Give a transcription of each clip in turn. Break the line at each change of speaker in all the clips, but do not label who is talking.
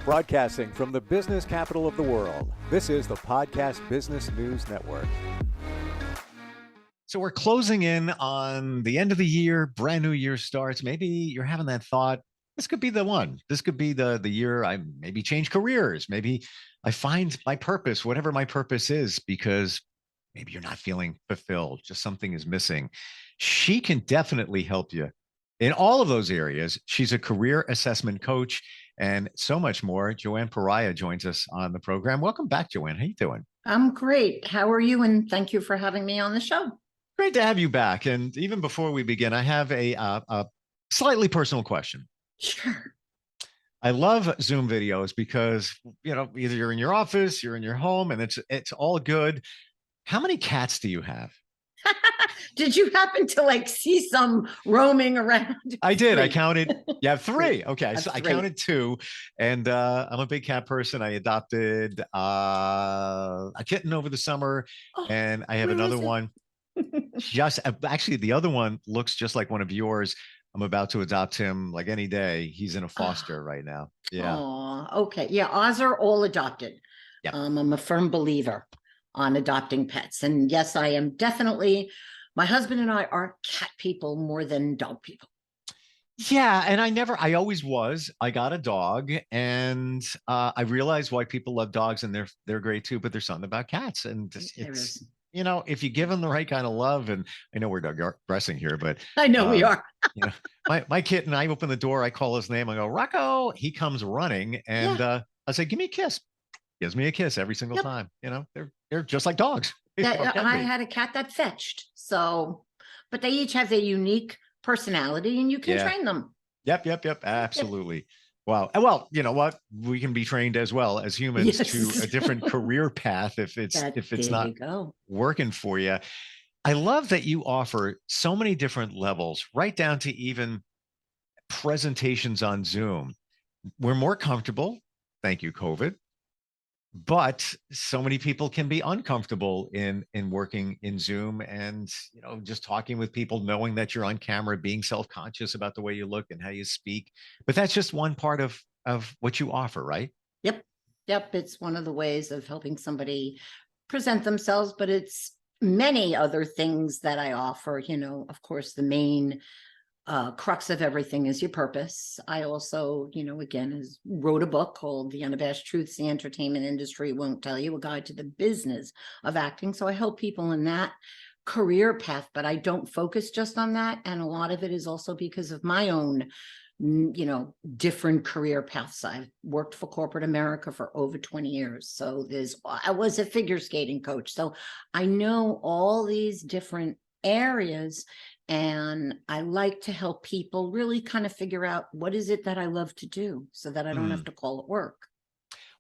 Broadcasting from the business capital of the world, this is the Podcast Business News Network.
So we're closing in on the end of the year, brand new year starts. Maybe you're having that thought, this could be the one. This could be the year I maybe change careers. Maybe I find my purpose, whatever my purpose is, because maybe you're not feeling fulfilled. Just something is missing. She can definitely help you in all of those areas. She's a career assessment coach and so much more. Joann Perahia joins us on the program. Welcome back, Joann. How you doing?
I'm great. How are you? And thank you for having me on the show.
Great to have you back. And even before we begin, I have a slightly personal question.
Sure.
I love Zoom videos because, either you're in your office, you're in your home, and it's all good. How many cats do you have?
Did you happen to see some roaming around?
I did. I counted. You have three. Okay. So I
three.
counted two. And I'm a big cat person. I adopted a kitten over the summer. And I have another one. Actually, the other one looks just like one of yours. I'm about to adopt him like any day. He's in a foster right now. Yeah.
Oh, okay. Yeah. Ours are all adopted.
Yep.
I'm a firm believer on adopting pets. And yes, I am definitely, my husband and I are cat people more than dog people.
Yeah. And I always was. I got a dog and I realized why people love dogs and they're great too, but there's something about cats. And it's if you give them the right kind of love, and I know we're digressing here, but
I know we are.
my kitten, I open the door, I call his name, I go, Rocco, he comes running and I say, give me a kiss. Gives me a kiss every single time. They're just like dogs.
I had a cat that fetched. So, but they each have a unique personality and you can train them.
Yep. Absolutely. Wow. Well, you know what? We can be trained as well as humans to a different career path if it's not working for you. I love that you offer so many different levels, right down to even presentations on Zoom. We're more comfortable. Thank you, COVID. But so many people can be uncomfortable in working in Zoom and, just talking with people, knowing that you're on camera, being self-conscious about the way you look and how you speak. But that's just one part of what you offer, right?
Yep. It's one of the ways of helping somebody present themselves, but it's many other things that I offer. Of course, the main crux of everything is your purpose. I also, again, wrote a book called The Unabashed Truths the Entertainment Industry Won't Tell You, a guide to the business of acting. So I help people in that career path, but I don't focus just on that. And a lot of it is also because of my own, different career paths. I've worked for corporate America for over 20 years. So I was a figure skating coach. So I know all these different areas. And I like to help people really kind of figure out what is it that I love to do so that I don't have to call it work.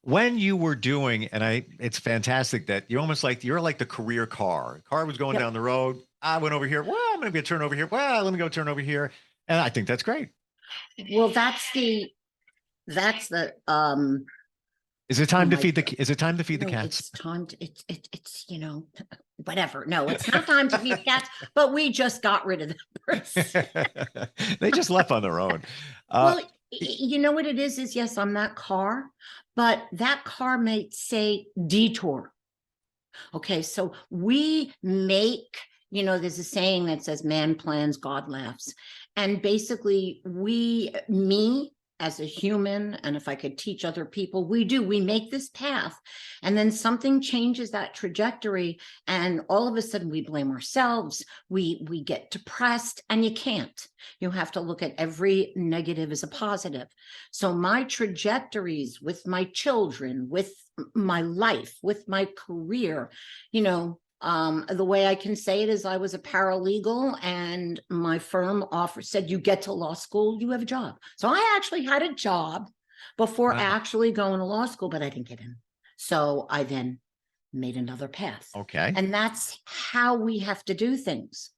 When you were doing, and it's fantastic that you're like the career car. Car was going down the road. I went over here. Well, I'm going to go turn over here. Well, let me go turn over here. And I think that's great.
Well, that's the
Is it time to feed the cats?
It's time to, it's whatever. No, it's not time to feed the cats, but we just got rid of them.
They just left on their own.
Well, you know what it is yes, I'm that car, but that car may say detour. Okay. So we make, there's a saying that says man plans, God laughs. And basically me as a human, and if I could teach other people, we make this path and then something changes that trajectory and all of a sudden we blame ourselves, we get depressed, and you can't. You have to look at every negative as a positive. So my trajectories with my children, with my life, with my career, the way I can say it is I was a paralegal and my firm said, you get to law school, you have a job. So I actually had a job before actually going to law school, but I didn't get in. So I then made another path.
Okay.
And that's how we have to do things,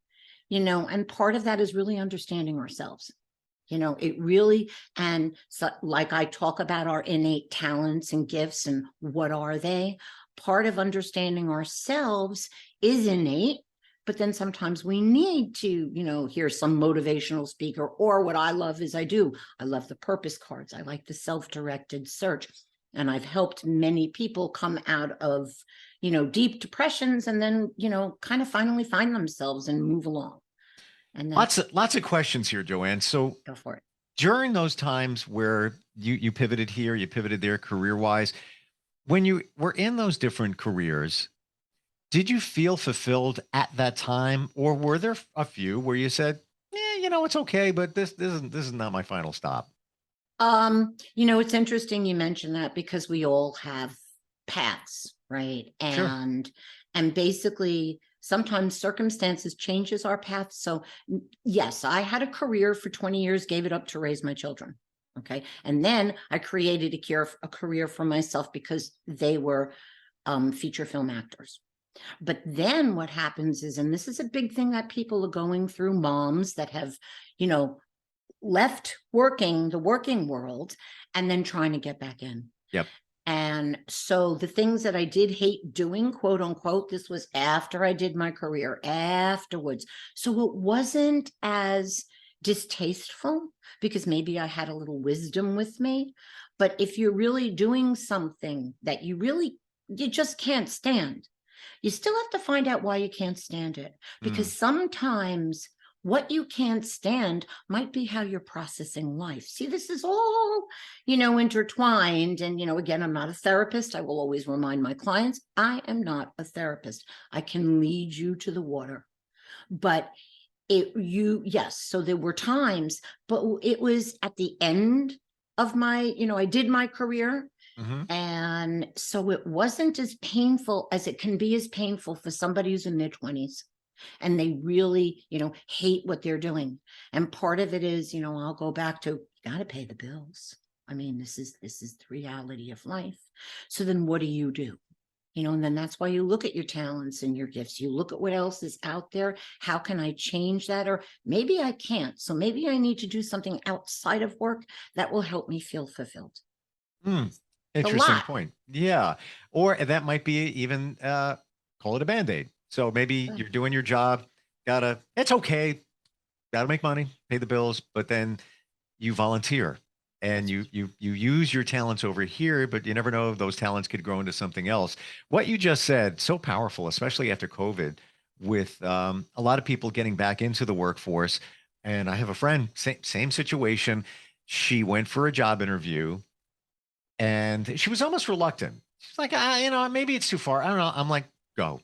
and part of that is really understanding ourselves. It really, and so like I talk about our innate talents and gifts and what are they? Part of understanding ourselves is innate, But then sometimes we need to, hear some motivational speaker, or what I love is I love the purpose cards. I like the self-directed search. And I've helped many people come out of, deep depressions and then, kind of finally find themselves and move along. And
lots of questions here, Joann. So
go for it.
During those times where you pivoted here, you pivoted there career-wise, when you were in those different careers, did you feel fulfilled at that time, or were there a few where you said, it's okay, but this is not my final stop?
It's interesting you mentioned that, because we all have paths, right?
Sure.
And basically sometimes circumstances changes our path. So yes, I had a career for 20 years, gave it up to raise my children. Okay. And then I created a career for myself because they were feature film actors. But then what happens is, and this is a big thing that people are going through, moms that have, left the working world and then trying to get back in.
Yep.
And so the things that I did hate doing, quote unquote, this was after I did my career, afterwards. So it wasn't as distasteful because maybe I had a little wisdom with me. But if you're really doing something that you just can't stand, you still have to find out why you can't stand it. Because sometimes what you can't stand might be how you're processing life. See, this is all, intertwined. And, again, I'm not a therapist. I will always remind my clients, I am not a therapist. I can lead you to the water. But yes, so there were times, but it was at the end of my, I did my career. And so it wasn't as painful as it can be, as painful for somebody who's in their 20s. And they really, hate what they're doing. And part of it is, I'll go back to, you got to pay the bills. I mean, this is the reality of life. So then what do you do? And then that's why you look at your talents and your gifts. You look at what else is out there. How can I change that? Or maybe I can't. So maybe I need to do something outside of work that will help me feel fulfilled.
Interesting point. Yeah. Or that might be even, call it a Band-Aid. So maybe you're doing your job, it's okay, gotta make money, pay the bills, but then you volunteer and you use your talents over here, but you never know if those talents could grow into something else. What you just said, so powerful, especially after COVID, with a lot of people getting back into the workforce. And I have a friend, same situation. She went for a job interview and she was almost reluctant. She's like, maybe it's too far. I don't know. I'm like, go.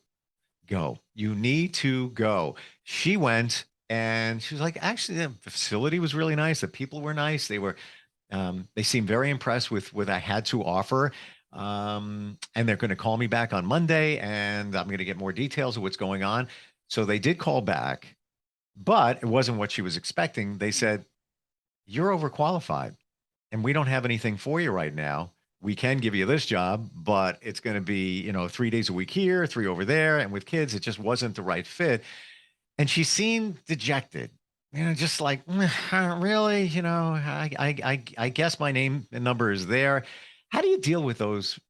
You need to go. She went and she was like, actually, the facility was really nice. The people were nice. They seemed very impressed with what I had to offer. And they're going to call me back on Monday and I'm going to get more details of what's going on. So they did call back, but it wasn't what she was expecting. They said, you're overqualified and we don't have anything for you right now. We can give you this job, but it's going to be, 3 days a week here, 3 over there. And with kids, it just wasn't the right fit. And she seemed dejected, just like, really, I guess my name and number is there. How do you deal with those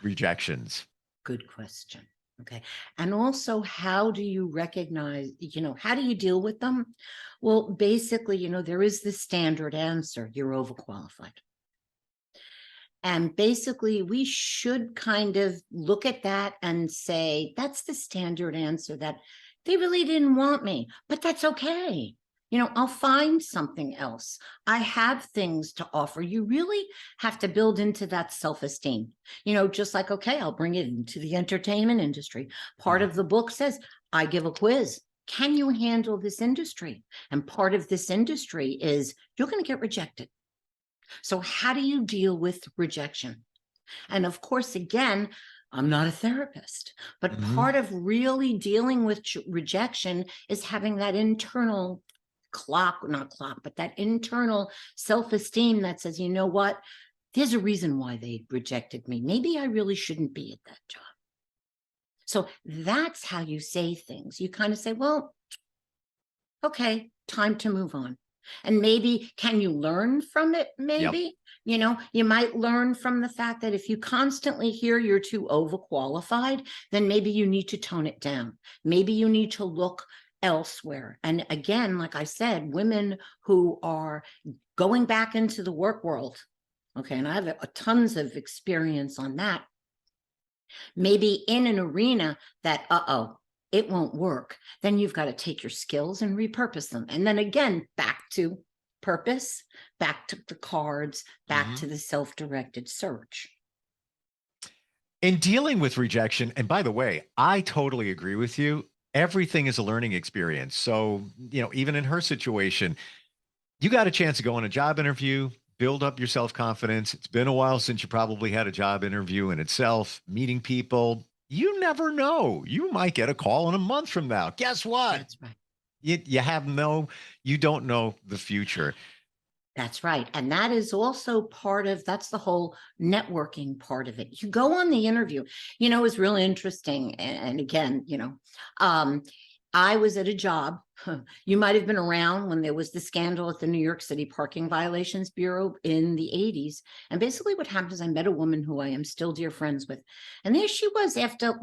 rejections?
Good question. Okay. And also, how do you recognize, how do you deal with them? Well, basically, there is the standard answer, you're overqualified. And basically, we should kind of look at that and say, that's the standard answer, that they really didn't want me, but that's okay. I'll find something else. I have things to offer. You really have to build into that self-esteem, just like, okay, I'll bring it into the entertainment industry. Part of the book says, I give a quiz. Can you handle this industry? And part of this industry is you're going to get rejected. So how do you deal with rejection? And of course, again, I'm not a therapist, but part of really dealing with rejection is having that internal but that internal self-esteem that says, you know what, there's a reason why they rejected me. Maybe I really shouldn't be at that job. So that's how you say things. You kind of say, well, okay, time to move on. And maybe, can you learn from it? Maybe, you might learn from the fact that if you constantly hear you're too overqualified, then maybe you need to tone it down. Maybe you need to look elsewhere. And again, like I said, women who are going back into the work world, okay, and I have tons of experience on that, maybe in an arena that, it won't work, then you've got to take your skills and repurpose them. And then again, back to purpose, back to the cards, back to the self-directed search.
In dealing with rejection, and by the way, I totally agree with you. Everything is a learning experience. So, even in her situation, you got a chance to go on a job interview, build up your self-confidence. It's been a while since you probably had a job interview in itself, meeting people. You never know. You might get a call in a month from now. Guess what?
That's right.
You don't know the future.
That's right. And that is also that's the whole networking part of it. You go on the interview, it was really interesting. And again, I was at a job. You might have been around when there was the scandal at the New York City Parking Violations Bureau in the 80s. And basically what happened is I met a woman who I am still dear friends with. And there she was after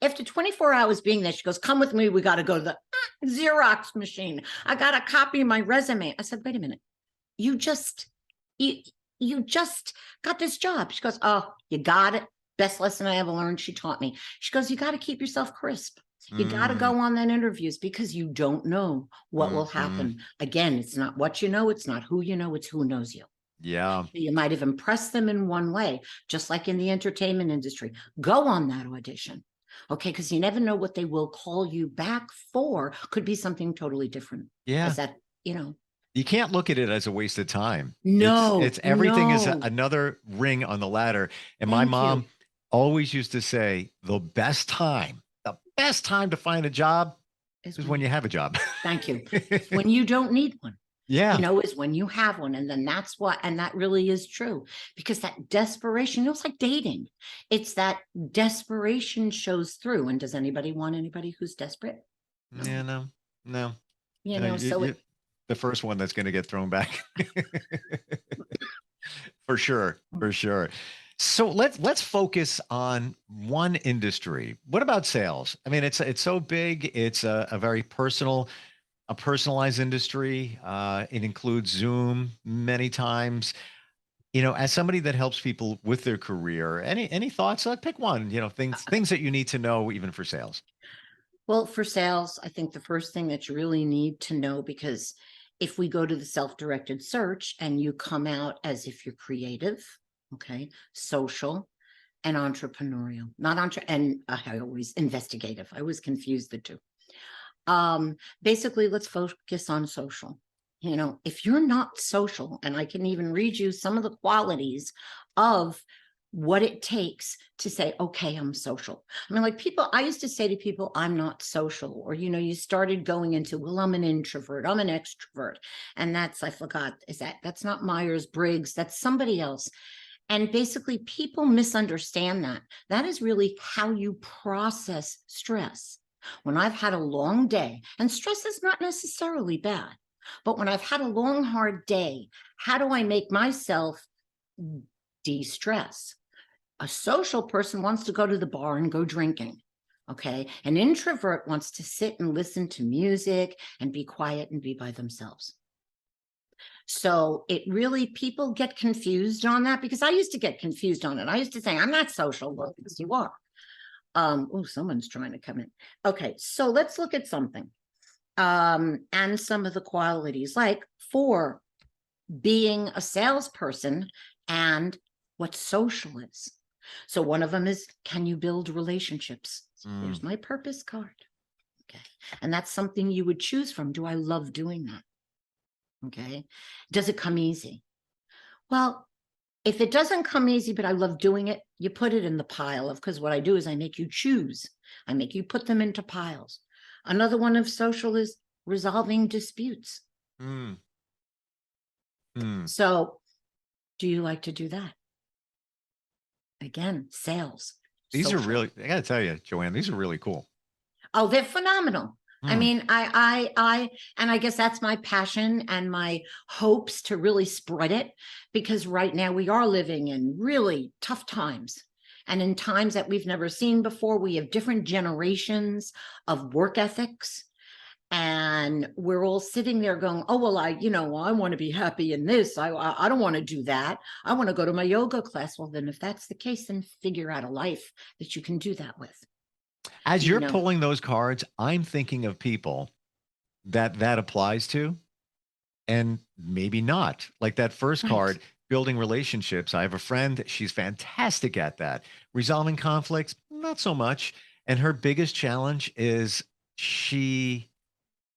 after 24 hours being there, she goes, come with me. We got to go to the Xerox machine. I got to copy my resume. I said, wait a minute. You just got this job. She goes, oh, you got it. Best lesson I ever learned. She taught me. She goes, you got to keep yourself crisp. You got to go on that interviews because you don't know what will happen. Again, it's not what you know. It's not who you know. It's who knows you.
Yeah.
You might have impressed them in one way, just like in the entertainment industry. Go on that audition. Okay, because you never know what they will call you back for. Could be something totally different.
Yeah. You can't look at it as a waste of time.
No,
it's everything is another ring on the ladder. And my mom always used to say, the best time to find a job is when you have a job.
Thank you. When you don't need one.
Yeah.
Is when you have one. And then and that really is true, because that desperation, it's like dating. It's that desperation shows through. And does anybody want anybody who's desperate?
No. Yeah, no.
The
first one that's going to get thrown back. For sure. So let's focus on one industry. What about sales? I mean, it's so big. It's a very personalized industry. It includes Zoom many times. As somebody that helps people with their career, any thoughts? Pick one. Things that you need to know even for sales.
Well, for sales, I think the first thing that you really need to know, because if we go to the self-directed search and you come out as if you're creative, okay, social, and entrepreneurial, I always investigative. I always confuse the two. Basically, let's focus on social. If you're not social, and I can even read you some of the qualities of what it takes to say, okay, I'm social. I mean, I used to say to people, I'm not social, or, you started going into, well, I'm an introvert, I'm an extrovert. And that's not Myers-Briggs, that's somebody else. And basically people misunderstand that. That is really how you process stress. When I've had a long day, and stress is not necessarily bad, but when I've had a long, hard day, how do I make myself de-stress? A social person wants to go to the bar and go drinking. Okay. An introvert wants to sit and listen to music and be quiet and be by themselves. So people get confused on that, because I used to get confused on it. I used to say, I'm not social. Well, because you are. Someone's trying to come in. Okay. So let's look at something. And some of the qualities, like for being a salesperson and what social is. So one of them is, can you build relationships? Here's my purpose card. Okay. And that's something you would choose from. Do I love doing that? Okay. Does it come easy? Well, if it doesn't come easy, but I love doing it, you put it in the pile because what I do is I make you choose. I make you put them into piles. Another one of social is resolving disputes. So do you like to do that? Again, sales.
These are really, I got to tell you, Joann, these are really cool.
Oh, they're phenomenal. I mean, and I guess that's my passion and my hopes to really spread it, because right now we are living in really tough times. And in times that we've never seen before, we have different generations of work ethics. And we're all sitting there going, oh, well, I want to be happy in this. I don't want to do that. I want to go to my yoga class. Well, then if that's the case, then figure out a life that you can do that with.
As you're pulling those cards, I'm thinking of people that applies to, and maybe not. Like that first card, building relationships. I have a friend, she's fantastic at that. Resolving conflicts, not so much. And her biggest challenge is she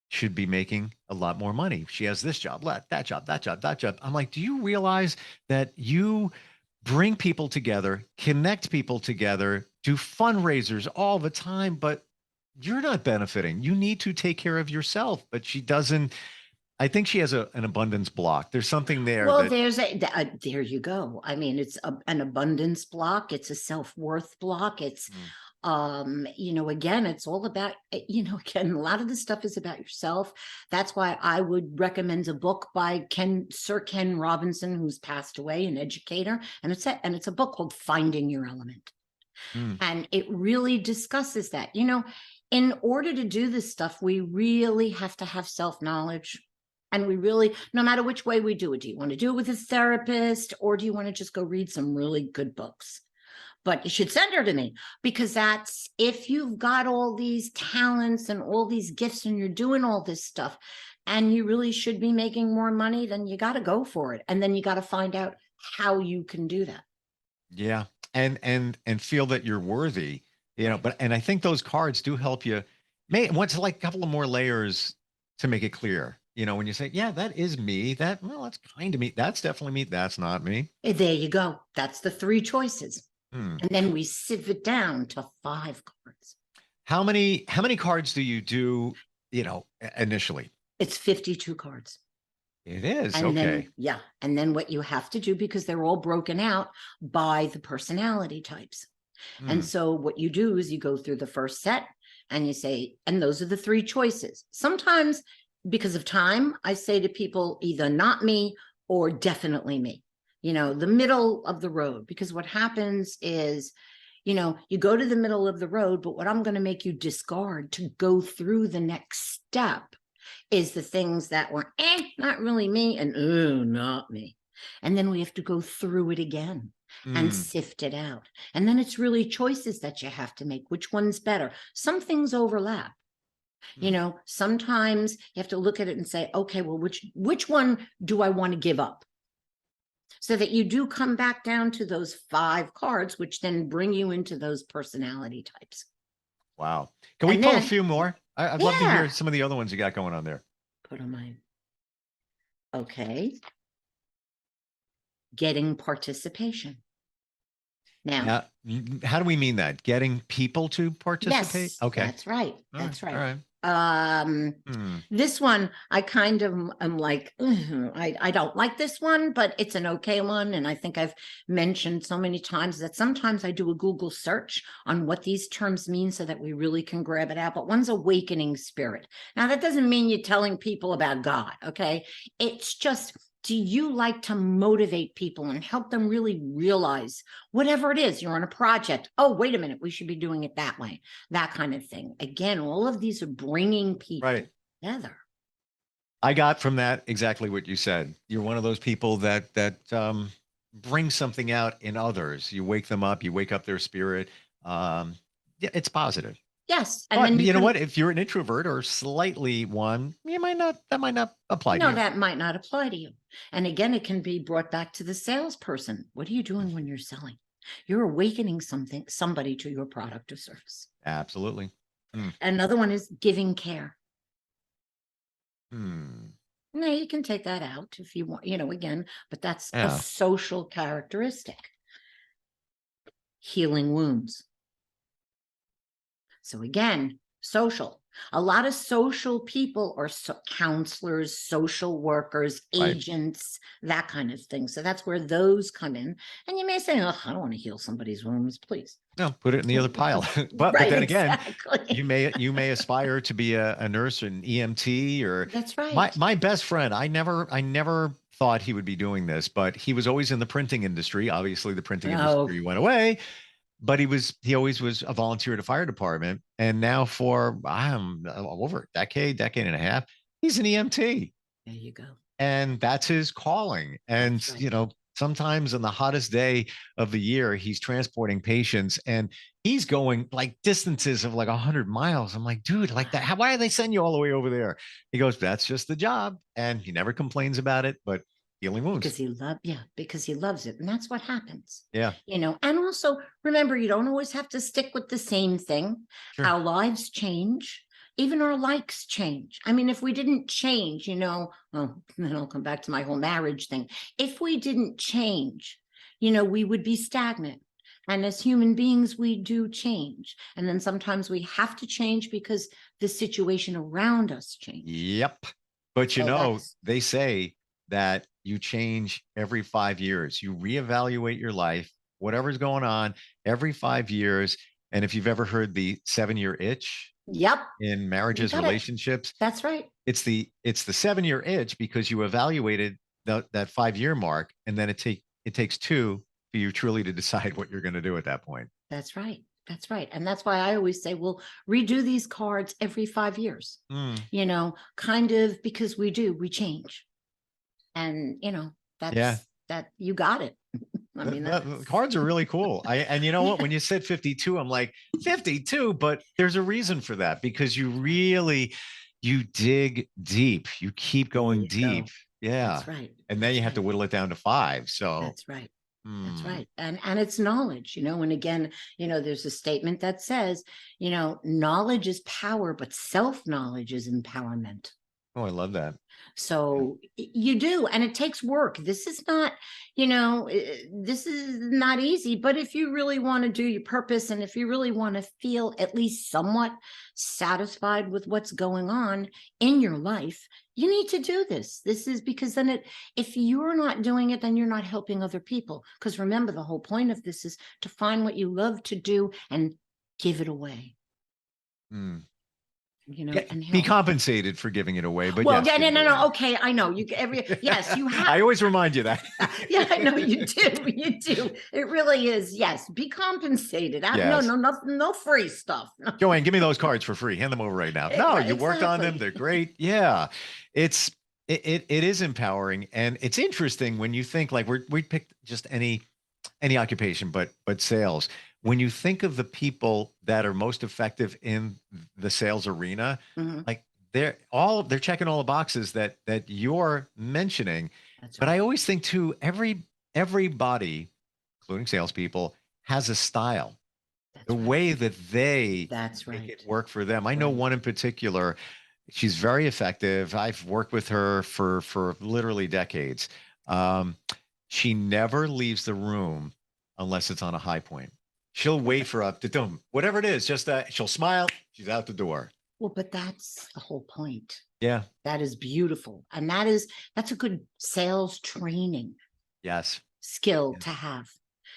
should be making a lot more money. She has this job, that job, that job, that job. I'm like, do you realize that you bring people together, connect people together, do fundraisers all the time, but you're not benefiting. You need to take care of yourself. But she doesn't. I think she has an abundance block. There's something there.
Well, there you go. I mean, it's an abundance block. It's a self-worth block. It's, again, it's all about, again, a lot of this stuff is about yourself. That's why I would recommend a book by Sir Ken Robinson, who's passed away, an educator. And it's a book called Finding Your Element. And it really discusses that, in order to do this stuff, we really have to have self-knowledge. And we really, no matter which way we do it, do you want to do it with a therapist, or do you want to just go read some really good books? But you should send her to me, because that's, if you've got all these talents and all these gifts and you're doing all this stuff and you really should be making more money, then you got to go for it. And then you got to find out how you can do that.
Yeah. And feel that you're worthy, and I think those cards do help you. Once, like a couple of more layers to make it clear. When you say, yeah, that is me, that's kind of me. That's definitely me. That's not me.
There you go. That's the 3 choices. And then we sieve it down to 5 cards.
How many cards do you do, initially?
It's 52 cards.
It is.
And
okay.
And then what you have to do, because they're all broken out by the personality types. And so what you do is you go through the first set and you say, and those are the 3 choices. Sometimes, because of time, I say to people either not me or definitely me, the middle of the road. Because what happens is, you go to the middle of the road, but what I'm going to make you discard to go through the next step is the things that were, not really me, and not me. And then we have to go through it again and sift it out. And then it's really choices that you have to make. Which one's better? Some things overlap. Sometimes you have to look at it and say, okay, well, which one do I want to give up? So that you do come back down to those 5 cards, which then bring you into those personality types.
Wow. Can we pull a few more? I'd love to hear some of the other ones you got going on there.
Put on mine. Okay. Getting participation. Now,
how do we mean that? Getting people to participate?
Yes,
okay.
That's right. That's right.
All right.
This one, I kind of am like, I don't like this one, but it's an okay one. And I think I've mentioned so many times that sometimes I do a Google search on what these terms mean so that we really can grab it out. But one's awakening spirit. Now, that doesn't mean you're telling people about God. Okay. It's just, do you like to motivate people and help them really realize whatever it is? You're on a project. Oh, wait a minute. We should be doing it that way. That kind of thing. Again, all of these are bringing people together.
I got from that exactly what you said. You're one of those people that bring something out in others. You wake them up. You wake up their spirit. It's positive.
Yes.
And then you know what? If you're an introvert or slightly one, that might not apply to you.
No, that might not apply to you. And again, it can be brought back to the salesperson. What are you doing when you're selling? You're awakening somebody to your product or service.
Absolutely.
Another one is giving care.
No,
you can take that out if you want, again, but that's a social characteristic. Healing wounds. So again, social. A lot of social people are counselors, social workers, agents, that kind of thing. So that's where those come in. And you may say, oh, I don't want to heal somebody's wounds, please.
No, put it in the other pile. But
Right,
then again,
exactly.
you may aspire to be a nurse, an EMT, or
That's right.
my best friend. I never thought he would be doing this, but he was always in the printing industry. Obviously, the printing
Oh,
industry went away, but he always was a volunteer at a fire department, and now for over a decade and a half, he's an EMT,
there you go.
and that's his calling. And
That's right.
sometimes on the hottest day of the year, he's transporting patients, and he's going like distances of like 100 miles. I'm like, dude, like that, why do they send you all the way over there? He goes, that's just the job, and he never complains about it, but healing wounds.
Because he loves it. And that's what happens.
Yeah.
And also remember, you don't always have to stick with the same thing.
Sure.
Our lives change. Even our likes change. I mean, if we didn't change, well, then I'll come back to my whole marriage thing. If we didn't change, we would be stagnant. And as human beings, we do change. And then sometimes we have to change because the situation around us changes.
Yep. But
So
they say that you change every 5 years. You reevaluate your life, whatever's going on every 5 years. And if you've ever heard the 7-year itch,
yep,
in marriages, relationships,
that's right.
It's the 7-year itch because you evaluated that 5-year mark, and then it takes 2 for you truly to decide what you're going to do at that point.
That's right. That's right. And that's why I always say, we'll redo these cards every 5 years, kind of, because we change. And, that you got it. I mean,
the cards are really cool. And you know what, when you said 52, I'm like 52, but there's a reason for that, because you dig deep, you keep going deep. Yeah.
That's right.
And then you have to whittle it down to 5. So
that's right. That's right. And it's knowledge, and again, there's a statement that says, knowledge is power, but self-knowledge is empowerment.
Oh, I love that.
So you do, and it takes work. This is not, this is not easy, but if you really want to do your purpose, and if you really want to feel at least somewhat satisfied with what's going on in your life, you need to do this. This is because then if you're not doing it, then you're not helping other people. Because remember, the whole point of this is to find what you love to do and give it away. And
be compensated for giving it away. But
well, yes, no. Okay, I know yes, you have.
I always remind you that.
Yeah, I know you do. You do. It really is. Yes, be compensated. Yes. No free stuff. No.
Joann, give me those cards for free. Hand them over right now. No, you worked on them. They're great. Yeah, it is empowering, and it's interesting when you think like we picked just any occupation, but sales. When you think of the people that are most effective in the sales arena, like they're checking all the boxes that you're mentioning. That's but right. I always think too, everybody, including salespeople, has a style. That's the right. way that they make it work for them. I know one in particular. She's very effective. I've worked with her for literally decades. She never leaves the room unless it's on a high point. She'll wait for whatever it is, just that she'll smile. She's out the door.
Well, but that's the whole point.
Yeah.
That is beautiful. And that's a good sales training.
Yes.
Skill to have.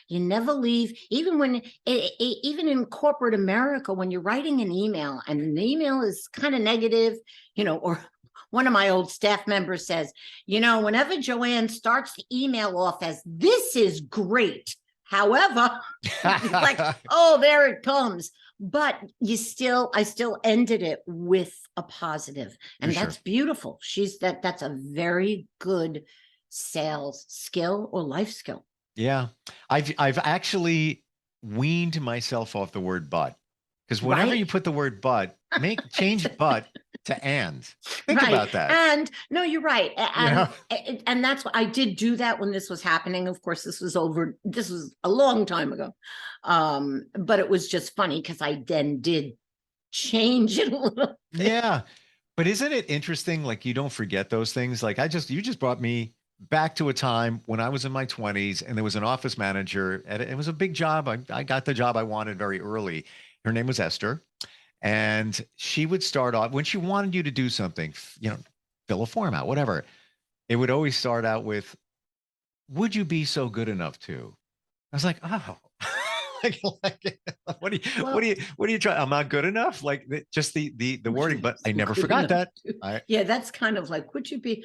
You never leave, even in corporate America, when you're writing an email and an email is kind of negative, or one of my old staff members says, whenever Joann starts the email off as "this is great," however, like, oh, there it comes. But I still ended it with a positive, and that's beautiful. That's a very good sales skill or life skill.
Yeah, I've actually weaned myself off the word "but," because whenever you put the word "but," change "but" to "and." Think about that.
And no, you're right. And that's what I did do that when this was happening. Of course, this was a long time ago. But it was just funny because I then did change it a little bit.
Yeah. But isn't it interesting? Like, you don't forget those things. Like, you just brought me back to a time when I was in my 20s, and there was an office manager. It was a big job. I got the job I wanted very early. Her name was Esther. And she would start off when she wanted you to do something, fill a form out, whatever. It would always start out with, "Would you be so good enough to?" I was like, oh, What do you try? I'm not good enough. Like just the wording, but I never forgot that.
Yeah, that's kind of like, would you be?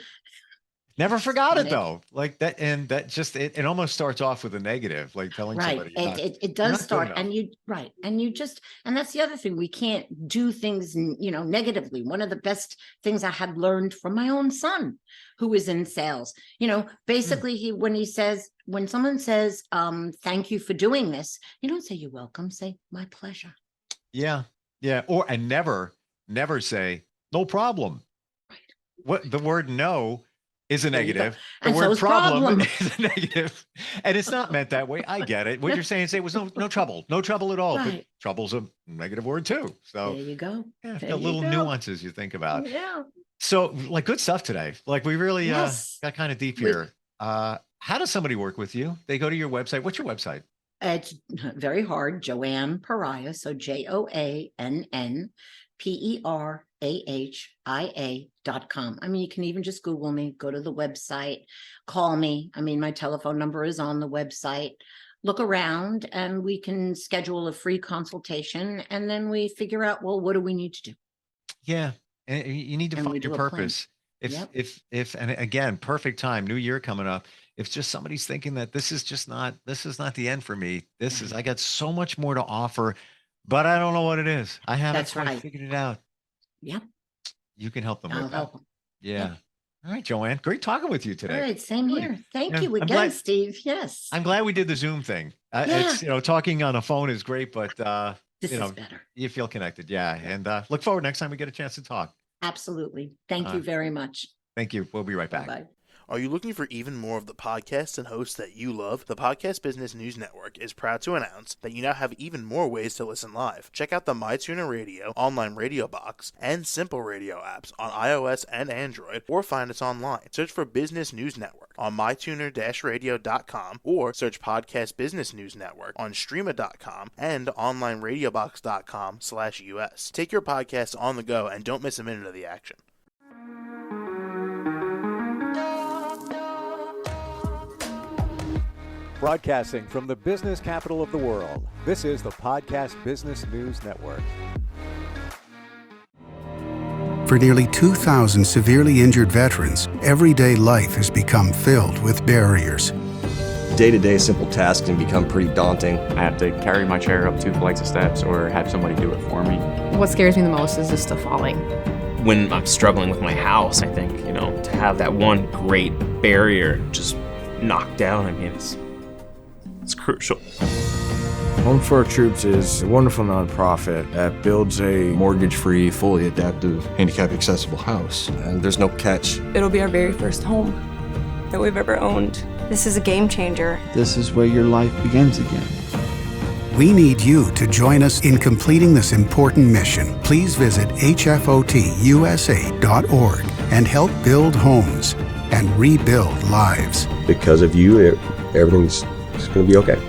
Never forgot it though. Like that, and that just it almost starts off with a negative, like telling somebody.
It does start, and and that's the other thing. We can't do things, negatively. One of the best things I had learned from my own son, who is in sales. Basically, when someone says, "Thank you for doing this," you don't say "You're welcome." Say "My pleasure."
Yeah, yeah, and never say "No problem."
Right.
What the word "no" is a negative. The word problem is a negative. And it's not meant that way. I get it. What you're saying is it was no trouble. No trouble at all.
Right.
But trouble's a negative word too. So
there you go.
Yeah, the little nuances you think about.
Yeah.
So like good stuff today. Like we really got kind of deep here. How does somebody work with you? They go to your website. What's your website?
It's very hard. Joann Perahia. So JoannPerahia.com. I mean, you can even just Google me, go to the website, call me. I mean, my telephone number is on the website. Look around and we can schedule a free consultation. And then we figure out, well, what do we need to do?
Yeah. And you need to find your purpose. If, and again, perfect time, new year coming up. If just somebody's thinking that this is not the end for me. I got so much more to offer, but I don't know what it is. I haven't figured it out.
Yep.
You can help them with that.
Help them.
Yeah. All right, Joann. Great talking with you today.
All right. Same here. Thank you again, Steve. Yes.
I'm glad we did the Zoom thing. It's, talking on a phone is great, but
this is better.
You feel connected. Yeah. And look forward next time we get a chance to talk.
Absolutely. Thank you very much.
Thank you. We'll be right back.
Bye-bye.
Are you looking for even more of the podcasts and hosts that you love? The Podcast Business News Network is proud to announce that you now have even more ways to listen live. Check out the MyTuner Radio, online radio box, and Simple Radio apps on iOS and Android, or find us online. Search for Business News Network on mytuner-radio.com, or search Podcast Business News Network on streama.com and onlineradiobox.com/US. Take your podcast on the go and don't miss a minute of the action.
Broadcasting from the business capital of the world, this is the Podcast Business News Network.
For nearly 2,000 severely injured veterans, everyday life has become filled with barriers.
Day-to-day simple tasks can become pretty daunting.
I have to carry my chair up 2 flights of steps or have somebody do it for me.
What scares me the most is just the falling.
When I'm struggling with my house, I think, to have that one great barrier just knocked down, I mean, it's crucial.
Home for Our Troops is a wonderful nonprofit that builds a
mortgage-free, fully adaptive, handicap-accessible house.
And there's no catch.
It'll be our very first home that we've ever owned.
This is a game changer.
This is where your life begins again.
We need you to join us in completing this important mission. Please visit hfotusa.org and help build homes and rebuild lives.
Because of you, everything's going to be okay.